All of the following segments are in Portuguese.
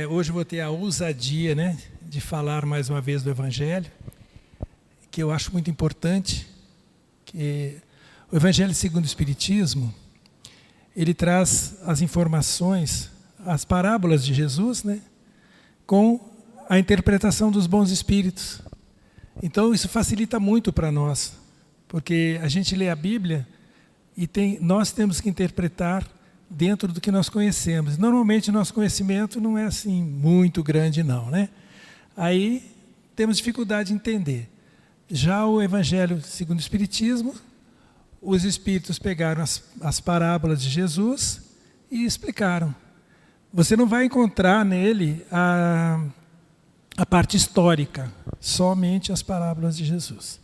hoje eu vou ter a ousadia, né, de falar mais uma vez do Evangelho, que eu acho muito importante, que o Evangelho segundo o Espiritismo, ele traz as informações, as parábolas de Jesus, né, com a interpretação dos bons espíritos. Então isso facilita muito para nós, porque a gente lê a Bíblia e nós temos que interpretar dentro do que nós conhecemos. Normalmente o nosso conhecimento não é assim muito grande não, né? Aí temos dificuldade de entender. Já o Evangelho segundo o Espiritismo, os espíritos pegaram as parábolas de Jesus e explicaram. Você não vai encontrar nele a parte histórica, somente as parábolas de Jesus.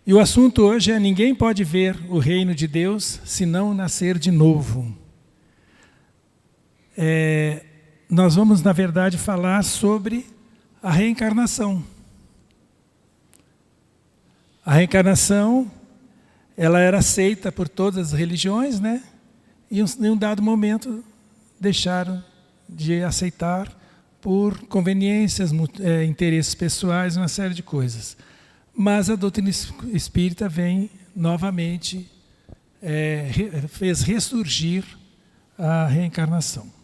E o assunto hoje é: ninguém pode ver o reino de Deus se não nascer de novo. Nós vamos, na verdade, falar sobre a reencarnação. A reencarnação, ela era aceita por todas as religiões, né? E em um dado momento deixaram de aceitar por conveniências, interesses pessoais, uma série de coisas. Mas a doutrina espírita vem novamente, fez ressurgir a reencarnação.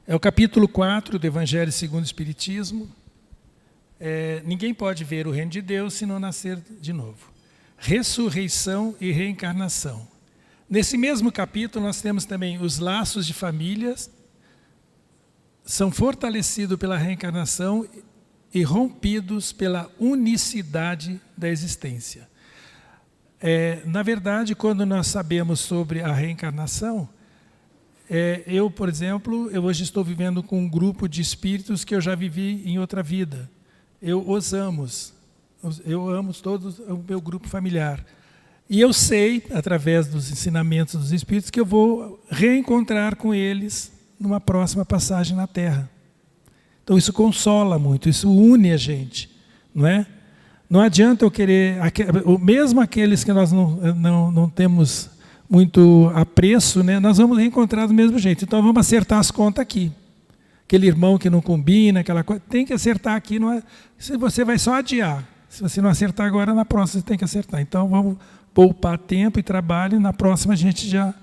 É o capítulo 4 do Evangelho segundo o Espiritismo. Ninguém pode ver o reino de Deus se não nascer de novo. Ressurreição e reencarnação. Nesse mesmo capítulo nós temos também os laços de famílias, são fortalecidos pela reencarnação e rompidos pela unicidade da existência. Na verdade, quando nós sabemos sobre a reencarnação, eu, por exemplo, hoje estou vivendo com um grupo de espíritos que eu já vivi em outra vida. Eu amo todos o meu grupo familiar. E eu sei, através dos ensinamentos dos espíritos, que eu vou reencontrar com eles numa próxima passagem na Terra. Então isso consola muito, isso une a gente, não é? Não adianta eu querer, mesmo aqueles que nós não temos muito apreço, né, nós vamos reencontrar do mesmo jeito. Então vamos acertar as contas aqui. Aquele irmão que não combina, aquela coisa, tem que acertar aqui. Não é, se você vai só adiar. Se você não acertar agora, na próxima você tem que acertar. Então vamos poupar tempo e trabalho, e na próxima a gente já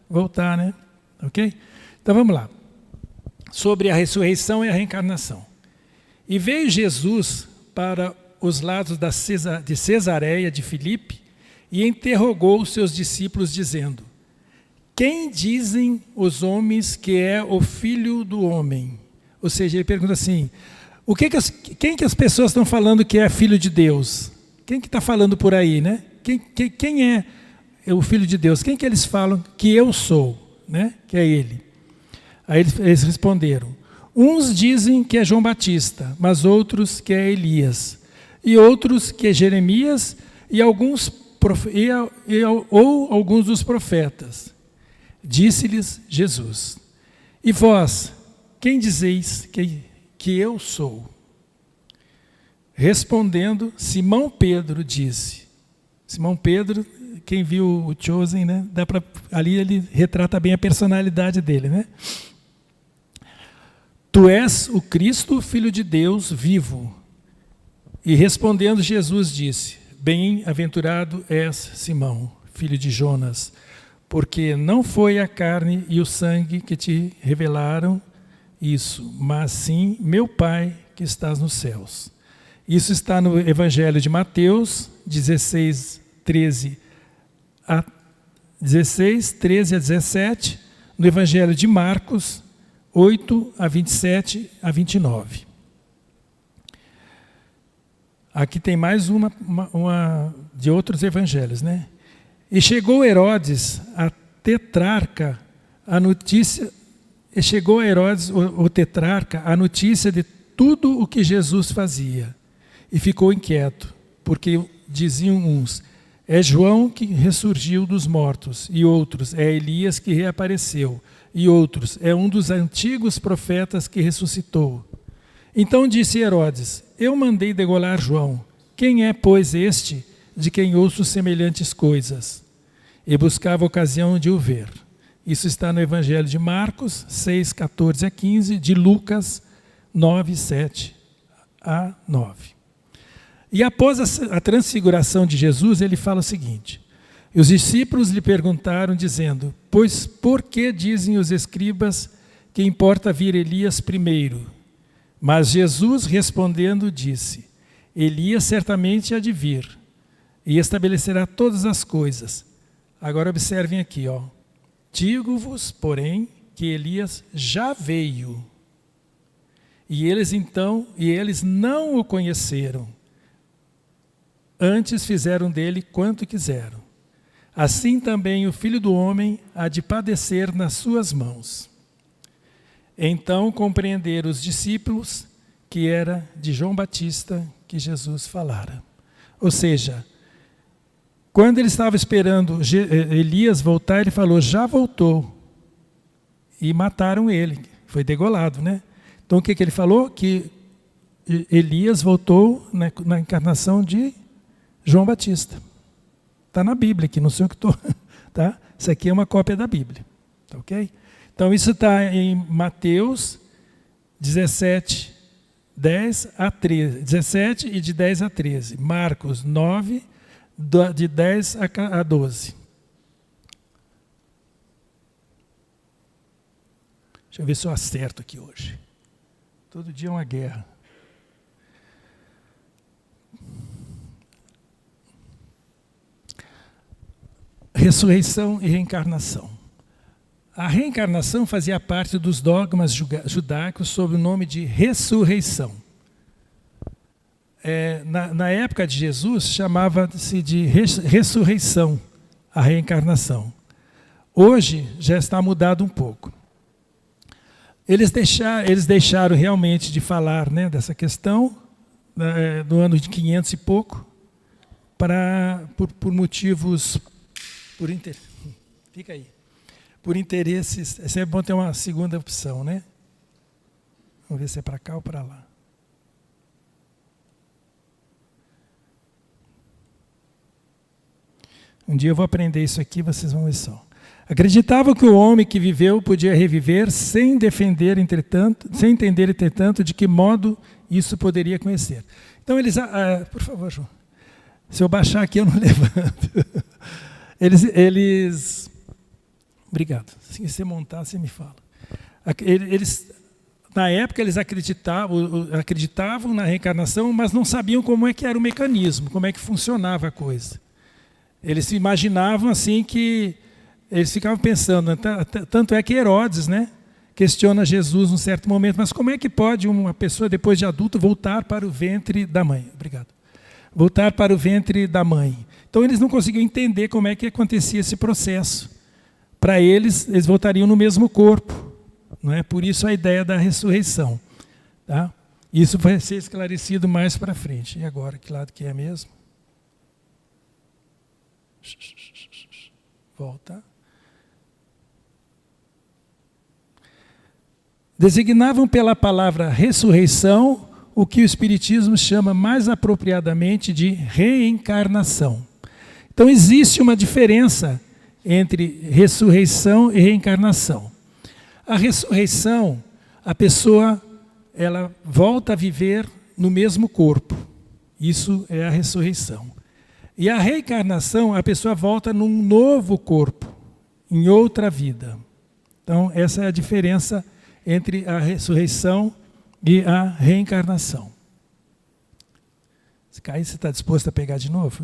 voltar, né? Ok? Então vamos lá. Sobre a ressurreição e a reencarnação. E veio Jesus para os lados de Cesareia de Filipe e interrogou os seus discípulos dizendo: quem dizem os homens que é o Filho do Homem? Ou seja, ele pergunta assim, quem que as pessoas estão falando que é Filho de Deus? Quem que está falando por aí, né? Quem é o Filho de Deus? Quem que eles falam que eu sou, né? Que é Ele. Aí eles responderam, uns dizem que é João Batista, mas outros que é Elias, e outros que é Jeremias, e alguns dos profetas. Disse-lhes Jesus, e vós, quem dizeis que eu sou? Respondendo, Simão Pedro disse. Simão Pedro, quem viu o Chosen, né? Ali ele retrata bem a personalidade dele, né? Tu és o Cristo, Filho de Deus, vivo. E respondendo Jesus disse, bem-aventurado és Simão, filho de Jonas, porque não foi a carne e o sangue que te revelaram isso, mas sim meu Pai que estás nos céus. Isso está no Evangelho de Mateus 16, 13 a 17, no Evangelho de Marcos 8 a 27 a 29. Aqui tem mais uma de outros evangelhos, né? E chegou Herodes, o tetrarca, a notícia de tudo o que Jesus fazia. E ficou inquieto, porque diziam uns, é João que ressurgiu dos mortos, e outros, é Elias que reapareceu, e outros, é um dos antigos profetas que ressuscitou. Então disse Herodes, eu mandei degolar João. Quem é, pois, este de quem ouço semelhantes coisas? E buscava ocasião de o ver. Isso está no Evangelho de Marcos 6, 14 a 15, de Lucas 9, 7 a 9. E após a transfiguração de Jesus, ele fala o seguinte: e os discípulos lhe perguntaram, dizendo: pois por que dizem os escribas que importa vir Elias primeiro? Mas Jesus respondendo disse: Elias certamente há de vir, e estabelecerá todas as coisas. Agora observem aqui, ó. Digo-vos, porém, que Elias já veio, e eles não o conheceram. Antes fizeram dele quanto quiseram. Assim também o Filho do Homem há de padecer nas suas mãos. Então compreenderam os discípulos que era de João Batista que Jesus falara. Ou seja, quando ele estava esperando Elias voltar, ele falou: já voltou. E mataram ele. Foi degolado, né? Então o que ele falou? Que Elias voltou na encarnação de João Batista. Está na Bíblia aqui, não sei o que estou. Tá? Isso aqui é uma cópia da Bíblia. Tá, ok? Então isso está em Mateus 17, 10 a 13. 17 e de 10 a 13. Marcos 9, de 10 a 12. Deixa eu ver se eu acerto aqui hoje. Todo dia é uma guerra. Ressurreição e reencarnação. A reencarnação fazia parte dos dogmas judaicos sob o nome de ressurreição. Na época de Jesus, chamava-se de ressurreição, a reencarnação. Hoje já está mudado um pouco. Eles deixaram realmente de falar, né, dessa questão no ano de 500 e pouco, por motivos... Fica aí. Por interesses, é sempre bom ter uma segunda opção, né? Vamos ver se é para cá ou para lá. Um dia eu vou aprender isso aqui, vocês vão ver só. Acreditavam que o homem que viveu podia reviver sem entender, entretanto, de que modo isso poderia conhecer. Então eles... por favor, João. Se eu baixar aqui, eu não levanto. Obrigado. Se você montar, você me fala. Na época, eles acreditavam na reencarnação, mas não sabiam como é que era o mecanismo, como é que funcionava a coisa. Eles se imaginavam assim que... Eles ficavam pensando, tanto é que Herodes, né, questiona Jesus num certo momento, mas como é que pode uma pessoa, depois de adulto, voltar para o ventre da mãe? Obrigado. Voltar para o ventre da mãe. Então eles não conseguiam entender como é que acontecia esse processo. Para eles voltariam no mesmo corpo. Não é? Por isso a ideia da ressurreição. Tá? Isso vai ser esclarecido mais para frente. E agora, que lado que é mesmo? Volta. Designavam pela palavra ressurreição o que o Espiritismo chama mais apropriadamente de reencarnação. Então existe uma diferença entre ressurreição e reencarnação. A ressurreição, a pessoa ela volta a viver no mesmo corpo. Isso é a ressurreição. E a reencarnação, a pessoa volta num novo corpo, em outra vida. Então essa é a diferença entre a ressurreição e a reencarnação. Se cair, você está disposto a pegar de novo?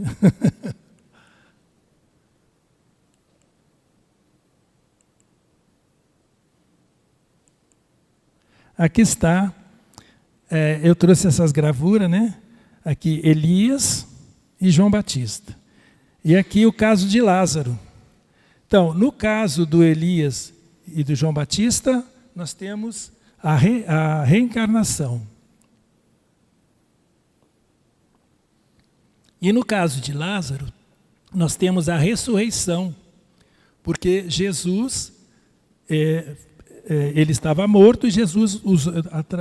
Aqui está, eu trouxe essas gravuras, né? Aqui Elias e João Batista. E aqui o caso de Lázaro. Então, no caso do Elias e do João Batista, nós temos a reencarnação. E no caso de Lázaro, nós temos a ressurreição, porque Jesus, ele estava morto e Jesus,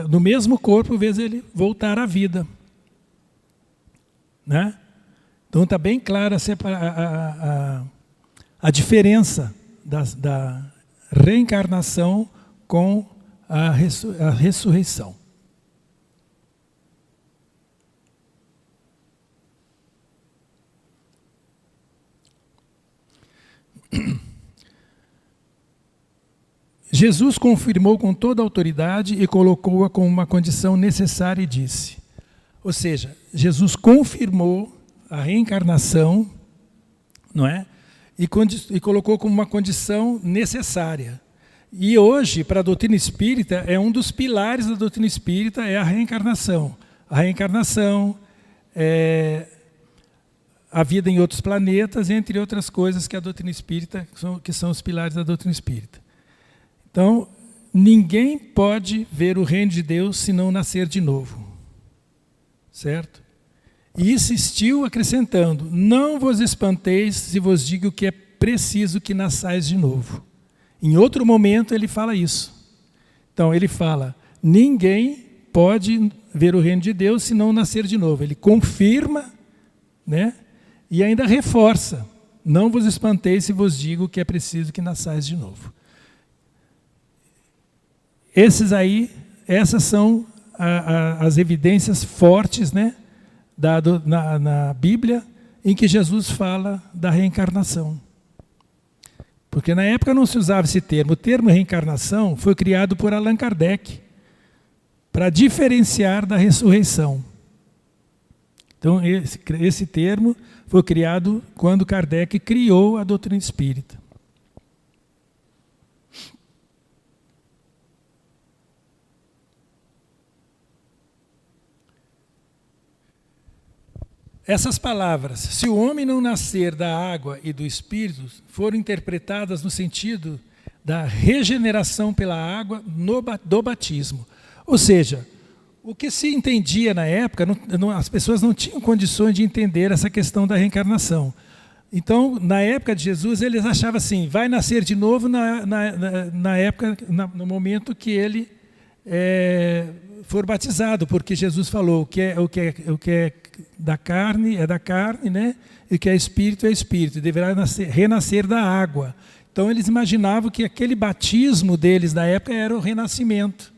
no mesmo corpo, fez ele voltar à vida. Né? Então está bem clara a diferença da reencarnação com a ressurreição. Jesus confirmou com toda a autoridade e colocou-a como uma condição necessária e disse. Ou seja, Jesus confirmou a reencarnação, não é? E colocou como uma condição necessária. E hoje, para a doutrina espírita, é um dos pilares da doutrina espírita, é a reencarnação. A reencarnação, a vida em outros planetas, entre outras coisas que a doutrina espírita, que são os pilares da doutrina espírita. Então, ninguém pode ver o reino de Deus se não nascer de novo. Certo? E insistiu acrescentando, não vos espanteis se vos digo que é preciso que nasçais de novo. Em outro momento ele fala isso. Então ele fala, ninguém pode ver o reino de Deus se não nascer de novo. Ele confirma, né? E ainda reforça, não vos espanteis se vos digo que é preciso que nasçais de novo. Essas são as evidências fortes, né, na Bíblia, em que Jesus fala da reencarnação. Porque na época não se usava esse termo. O termo reencarnação foi criado por Allan Kardec, para diferenciar da ressurreição. Então esse termo foi criado quando Kardec criou a doutrina espírita. Essas palavras, se o homem não nascer da água e do Espírito, foram interpretadas no sentido da regeneração pela água do batismo. Ou seja, o que se entendia na época, as pessoas não tinham condições de entender essa questão da reencarnação. Então, na época de Jesus, eles achavam assim, vai nascer de novo no momento que ele for batizado, porque Jesus falou, o que é da carne é da carne, né? E o que é espírito, deverá renascer da água. Então eles imaginavam que aquele batismo deles da época era o renascimento.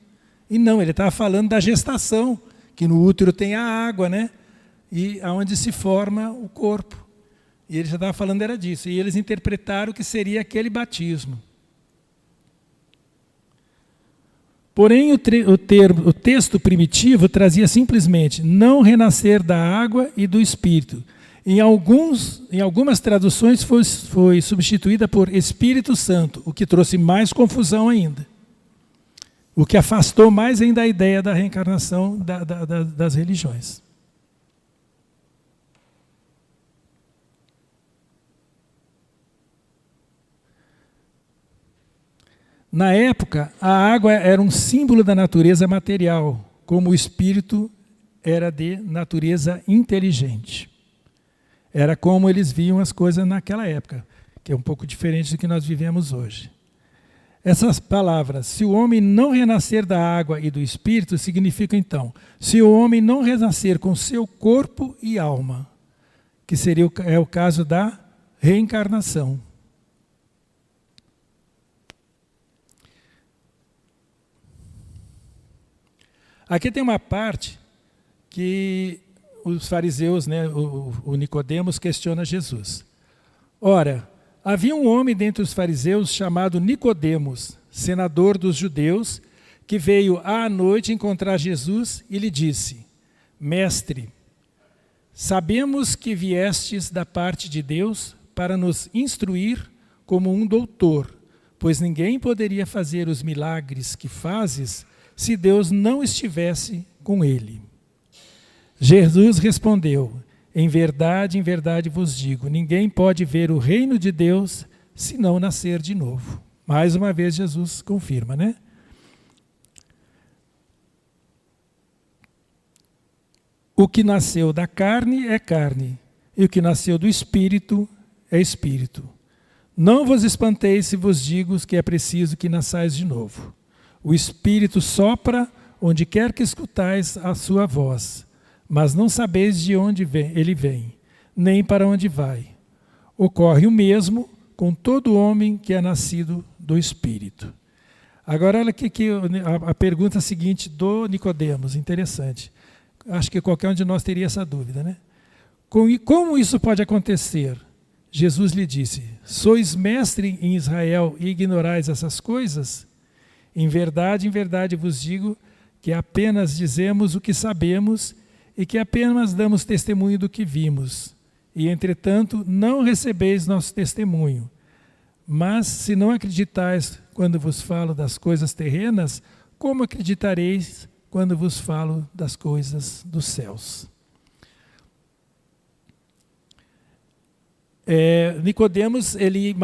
E não, ele estava falando da gestação, que no útero tem a água, né? E aonde se forma o corpo. E ele já estava falando era disso. E eles interpretaram que seria aquele batismo. Porém, o texto primitivo trazia simplesmente não renascer da água e do Espírito. Em algumas traduções foi substituída por Espírito Santo, o que trouxe mais confusão ainda. O que afastou mais ainda a ideia da reencarnação das religiões. Na época, a água era um símbolo da natureza material, como o Espírito era de natureza inteligente. Era como eles viam as coisas naquela época, que é um pouco diferente do que nós vivemos hoje. Essas palavras, se o homem não renascer da água e do Espírito, significam então, se o homem não renascer com seu corpo e alma, que seria o caso da reencarnação. Aqui tem uma parte que os fariseus, né, o Nicodemos, questiona Jesus. Ora, havia um homem dentre os fariseus chamado Nicodemos, senador dos judeus, que veio à noite encontrar Jesus e lhe disse, Mestre, sabemos que viestes da parte de Deus para nos instruir como um doutor, pois ninguém poderia fazer os milagres que fazes se Deus não estivesse com ele. Jesus respondeu, em verdade vos digo, ninguém pode ver o reino de Deus se não nascer de novo. Mais uma vez Jesus confirma, né? O que nasceu da carne é carne, e o que nasceu do Espírito é Espírito. Não vos espanteis se vos digo que é preciso que nasçais de novo. O Espírito sopra onde quer que escutais a sua voz, mas não sabeis de onde ele vem, nem para onde vai. Ocorre o mesmo com todo homem que é nascido do Espírito. Agora, olha aqui a pergunta seguinte do Nicodemos, interessante. Acho que qualquer um de nós teria essa dúvida, né? Como isso pode acontecer? Jesus lhe disse: sois mestre em Israel e ignorais essas coisas? Em verdade vos digo que apenas dizemos o que sabemos e que apenas damos testemunho do que vimos. E, entretanto, não recebeis nosso testemunho. Mas, se não acreditais quando vos falo das coisas terrenas, como acreditareis quando vos falo das coisas dos céus? Nicodemos, ele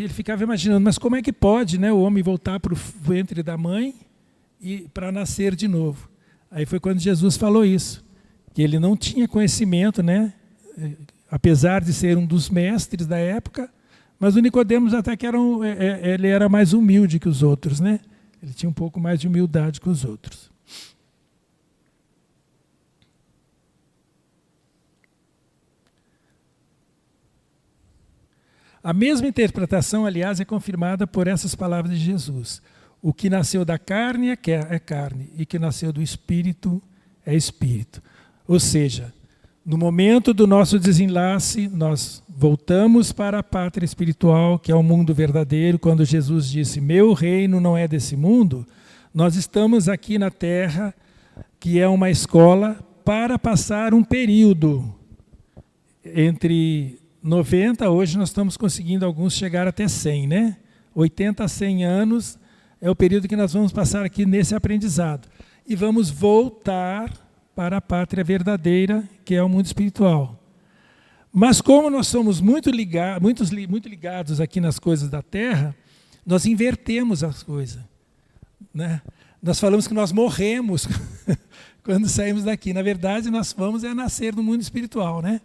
ficava imaginando, mas como é que pode, né, o homem voltar para o ventre da mãe e para nascer de novo? Aí foi quando Jesus falou isso, que ele não tinha conhecimento, né, apesar de ser um dos mestres da época, mas o Nicodemos até que ele era mais humilde que os outros, né? Ele tinha um pouco mais de humildade que os outros. A mesma interpretação, aliás, é confirmada por essas palavras de Jesus. O que nasceu da carne é carne, e o que nasceu do Espírito é Espírito. Ou seja, no momento do nosso desenlace, nós voltamos para a pátria espiritual, que é o mundo verdadeiro. Quando Jesus disse, meu reino não é desse mundo, nós estamos aqui na Terra, que é uma escola, para passar um período entre 90, hoje nós estamos conseguindo alguns chegar até 100, né? 80 a 100 anos é o período que nós vamos passar aqui nesse aprendizado. E vamos voltar para a pátria verdadeira, que é o mundo espiritual. Mas como nós somos muito ligados aqui nas coisas da terra, nós invertemos as coisas, né? Nós falamos que nós morremos quando saímos daqui. Na verdade, nós vamos nascer no mundo espiritual, né?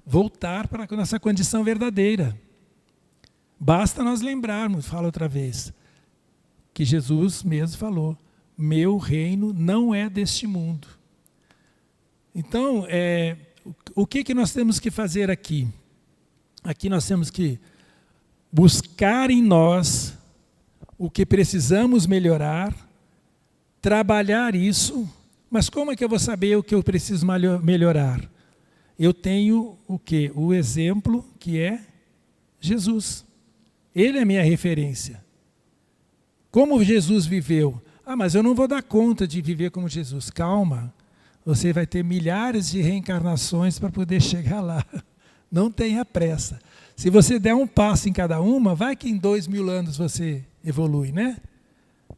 Voltar para a nossa condição verdadeira. Basta nós lembrarmos, falo outra vez, que Jesus mesmo falou, meu reino não é deste mundo. Então, o que nós temos que fazer aqui? Aqui nós temos que buscar em nós o que precisamos melhorar, trabalhar isso, mas como é que eu vou saber o que eu preciso melhorar? Eu tenho o quê? O exemplo que é Jesus. Ele é a minha referência. Como Jesus viveu? Mas eu não vou dar conta de viver como Jesus. Calma, você vai ter milhares de reencarnações para poder chegar lá. Não tenha pressa. Se você der um passo em cada uma, vai que em 2000 anos você evolui, né?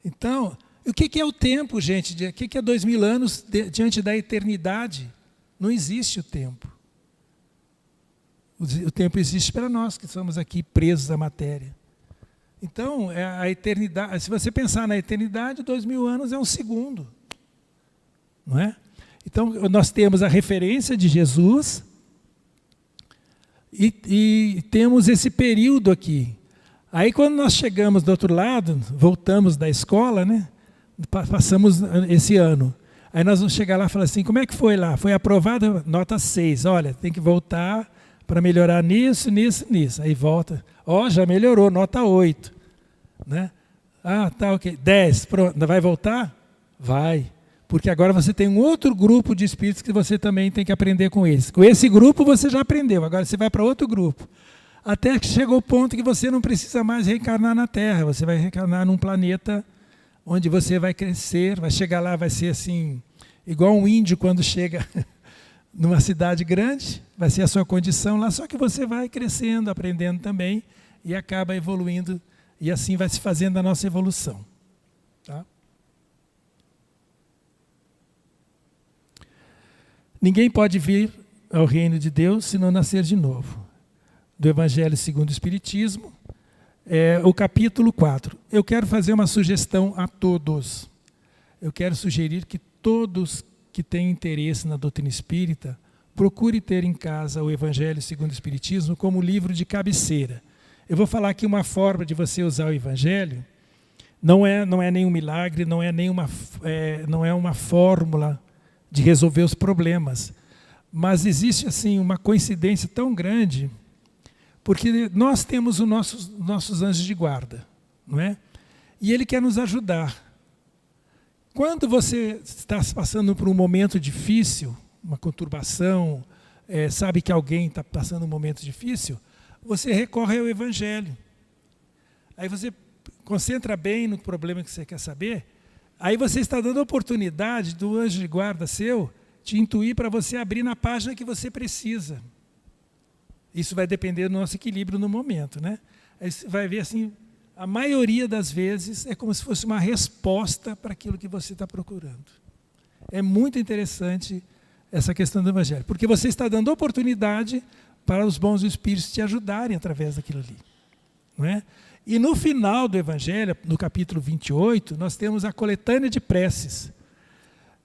Então, o que é o tempo, gente? O que é 2000 anos diante da eternidade? Não existe o tempo. O tempo existe para nós, que somos aqui presos à matéria. Então, a eternidade, se você pensar na eternidade, 2000 anos é um segundo. Não é? Então, nós temos a referência de Jesus e temos esse período aqui. Aí, quando nós chegamos do outro lado, voltamos da escola, né? Passamos esse ano. Aí nós vamos chegar lá e falar assim, como é que foi lá? Foi aprovado? Nota 6. Olha, tem que voltar para melhorar nisso. Aí volta. Já melhorou, nota 8. Né? Tá, ok. 10. Pronto. Vai voltar? Vai. Porque agora você tem um outro grupo de espíritos que você também tem que aprender com eles. Com esse grupo você já aprendeu, agora você vai para outro grupo. Até que chegou o ponto que você não precisa mais reencarnar na Terra. Você vai reencarnar num planeta onde você vai crescer, vai chegar lá, vai ser assim, igual um índio quando chega numa cidade grande, vai ser a sua condição lá, só que você vai crescendo, aprendendo também, e acaba evoluindo, e assim vai se fazendo a nossa evolução. Tá? Ninguém pode vir ao reino de Deus se não nascer de novo. Do Evangelho segundo o Espiritismo, o capítulo 4. Eu quero fazer uma sugestão a todos. Eu quero sugerir que todos que têm interesse na doutrina espírita, procure ter em casa o Evangelho segundo o Espiritismo como livro de cabeceira. Eu vou falar aqui uma forma de você usar o Evangelho. Não é nenhum milagre, não é uma fórmula de resolver os problemas. Mas existe assim uma coincidência tão grande, porque nós temos os nossos anjos de guarda. não é? E Ele quer nos ajudar. Quando você está passando por um momento difícil, uma conturbação, sabe que alguém está passando um momento difícil, você recorre ao Evangelho. Aí você concentra bem no problema que você quer saber, aí você está dando a oportunidade do anjo de guarda seu te intuir para você abrir na página que você precisa. Isso vai depender do nosso equilíbrio no momento, né? Aí você vai ver assim, a maioria das vezes é como se fosse uma resposta para aquilo que você está procurando. É muito interessante essa questão do Evangelho, porque você está dando oportunidade para os bons espíritos te ajudarem através daquilo ali, não é? E no final do Evangelho, no capítulo 28, nós temos a coletânea de preces.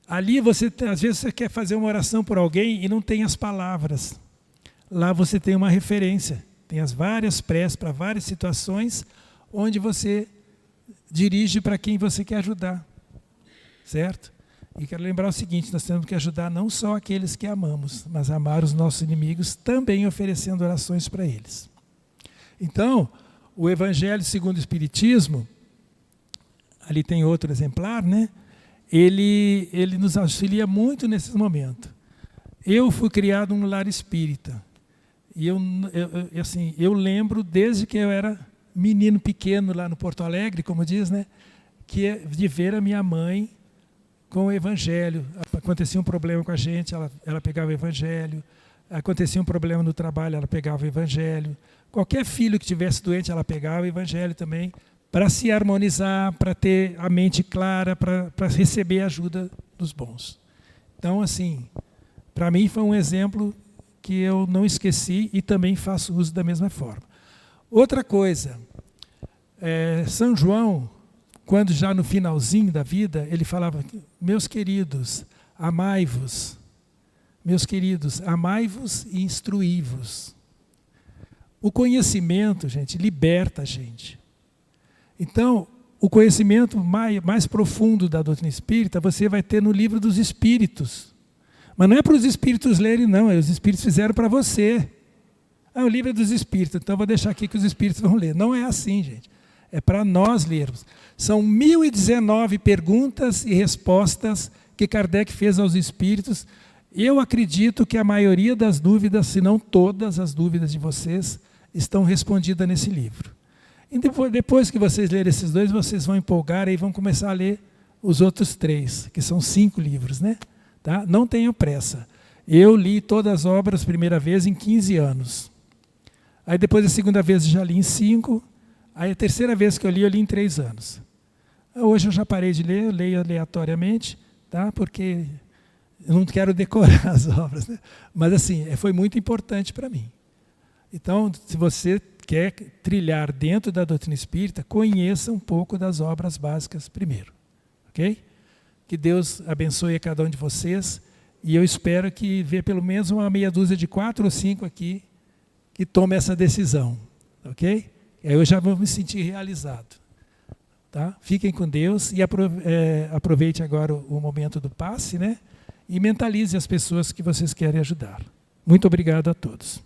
Ali às vezes você quer fazer uma oração por alguém e não tem as palavras. Lá você tem uma referência, tem as várias preces para várias situações, onde você dirige para quem você quer ajudar, certo? E quero lembrar o seguinte, nós temos que ajudar não só aqueles que amamos, mas amar os nossos inimigos, também oferecendo orações para eles. Então, o Evangelho segundo o Espiritismo, ali tem outro exemplar, né? Ele nos auxilia muito nesses momentos. Eu fui criado num lar espírita, e eu lembro desde que eu era menino pequeno lá no Porto Alegre, como diz, né? De ver a minha mãe com o Evangelho. Acontecia um problema com a gente, ela pegava o Evangelho. Acontecia um problema no trabalho, ela pegava o Evangelho. Qualquer filho que tivesse doente, ela pegava o Evangelho também, para se harmonizar, para ter a mente clara, para receber a ajuda dos bons. Então, assim, para mim foi um exemplo que eu não esqueci e também faço uso da mesma forma. Outra coisa, São João, quando já no finalzinho da vida, ele falava, meus queridos, amai-vos. Meus queridos, amai-vos e instruí-vos. O conhecimento, gente, liberta a gente. Então, o conhecimento mais profundo da doutrina espírita, você vai ter no livro dos Espíritos. Mas não é para os Espíritos lerem, não. Os Espíritos fizeram para você. O livro é dos Espíritos, então eu vou deixar aqui que os Espíritos vão ler. Não é assim, gente. É para nós lermos. São 1019 perguntas e respostas que Kardec fez aos Espíritos. Eu acredito que a maioria das dúvidas, se não todas as dúvidas de vocês, estão respondidas nesse livro. E depois que vocês lerem esses dois, vocês vão empolgar e vão começar a ler os outros 3, que são 5 livros, né? Tá? Não tenham pressa. Eu li todas as obras primeira vez em 15 anos. Aí depois a segunda vez eu já li em 5. Aí a terceira vez que eu li em 3 anos. Hoje eu já parei de ler, eu leio aleatoriamente, tá? Porque eu não quero decorar as obras, né? Mas assim, foi muito importante para mim. Então, se você quer trilhar dentro da doutrina espírita, conheça um pouco das obras básicas primeiro. Ok? Que Deus abençoe a cada um de vocês. E eu espero que ver pelo menos uma meia dúzia de 4 ou 5 aqui que tome essa decisão. Ok? Aí eu já vou me sentir realizado. Tá? Fiquem com Deus e aproveite agora o momento do passe, né? E mentalize as pessoas que vocês querem ajudar. Muito obrigado a todos.